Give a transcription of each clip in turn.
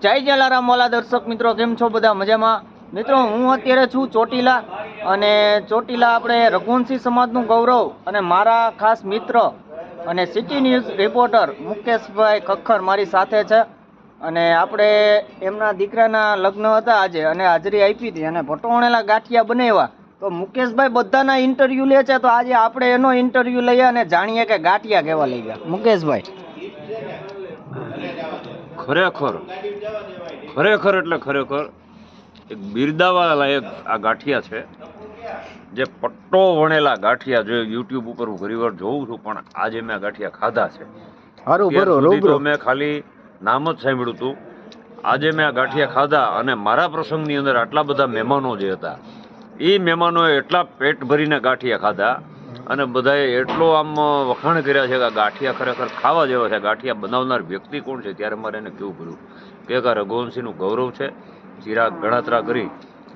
જય જલારામ વાલા દર્શક મિત્રો, કેમ છો બધા? મજામાં? મિત્રો, હું અત્યારે છું ચોટીલા, અને ચોટીલા આપણે રઘુવંશી સમાજનું ગૌરવ અને મારા ખાસ મિત્ર અને સિટી ન્યૂઝ રિપોર્ટર મુકેશભાઈ ખખ્ખર મારી સાથે છે. અને આપણે એમના દીકરાના લગ્ન હતા આજે, અને હાજરી આપી હતી અને ભટોણેલા ગાંઠિયા બનાવ્યા. તો મુકેશભાઈ બધાના ઇન્ટરવ્યૂ લે છે, તો આજે આપણે એનો ઇન્ટરવ્યૂ લઈએ અને જાણીએ કે ગાંઠિયા કેવા લઈ ગયા. મુકેશભાઈ, ખરેખર એટલે ખરેખર એક બિરદાવા લાયક આ ગાંઠિયા છે, જે પટ્ટો વણેલા ગાંઠિયા. જો યુટ્યુબ ઉપર હું ઘણી વાર જોઉં છું, પણ આજે મેં આ ગાંઠિયા ખાધા છે. તો મેં ખાલી નામ જ સાંભળ્યું હતું. આજે મેં આ ગાંઠિયા ખાધા, અને મારા પ્રસંગની અંદર આટલા બધા મહેમાનો જે હતા, એ મહેમાનોએ એટલા પેટ ભરીને ગાંઠિયા ખાધા, અને બધાએ એટલો આમ વખાણ કર્યા છે કે આ ગાંઠિયા ખરેખર ખાવા જેવા છે. ગાંઠિયા બનાવનાર વ્યક્તિ કોણ છે, ત્યારે મારે એને કેવું પડ્યું કે આ રઘુવંશીનું ગૌરવ છે. ચિરાગ ગણાત્રા કરી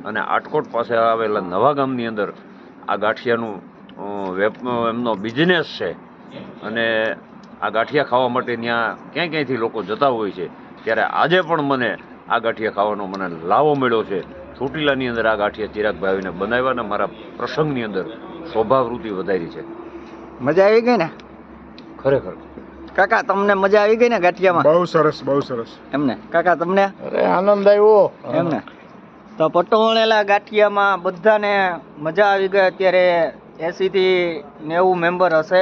અને આટકોટ પાસે આવેલા નવા ગામની અંદર આ ગાંઠિયાનું એમનો બિઝનેસ છે, અને આ ગાંઠિયા ખાવા માટે ત્યાં ક્યાંયથી લોકો જતા હોય છે. ત્યારે આજે પણ મને આ ગાંઠિયા ખાવાનો મને લાવો મળ્યો છે. ચોટીલાની અંદર આ ગાંઠિયા ચિરાગભાઈ આવીને બનાવ્યા, અને મારા પ્રસંગની અંદર શોભાવૃત્તિ વધારી છે. મજા આવી ગઈ ને? ખરેખર કાકા, તમને મજા આવી ગઈ ને ગાંઠિયામાં? બહુ સરસ, બહુ સરસ. એમને કાકા, તમને? અરે આનંદ આવ્યો એમને તો પટોળેલા ગાંઠિયામાં બધાને મજા આવી ગઈ. અત્યારે 80 થી 90 મેમ્બર હશે,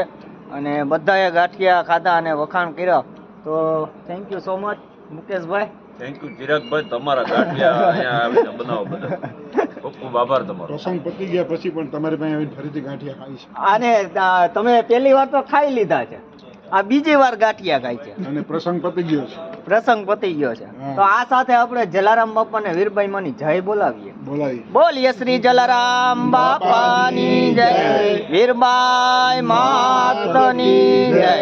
અને બધાએ ગાંઠિયા ખાધા અને વખાણ કર્યા. તો થેન્ક યુ સો મચ મુકેશભાઈ. થેન્ક યુ ચિરાગભાઈ, તમારા ગાંઠિયા અહીંયા આવીને બનાવો બધા. ખૂબ ખૂબ આભાર તમારો. પ્રસંગ પતી ગયા પછી પણ તમારી પાસે આવીને ફરીથી ગાંઠિયા ખાઈ છે. આને તમે પહેલી વાર તો ખાઈ લીધા છે, આ બીજી વાર ગાંઠિયા ખાય છે, અને પ્રસંગ પતી ગયો છે. પ્રસંગ પતી ગયો છે. તો આ સાથે આપણે જલારામ બાપા ને વીરભાઈ માની જય બોલાવીએ. બોલીએ શ્રી જલારામ બાપાની જય, વીરબાઈ માતની જય.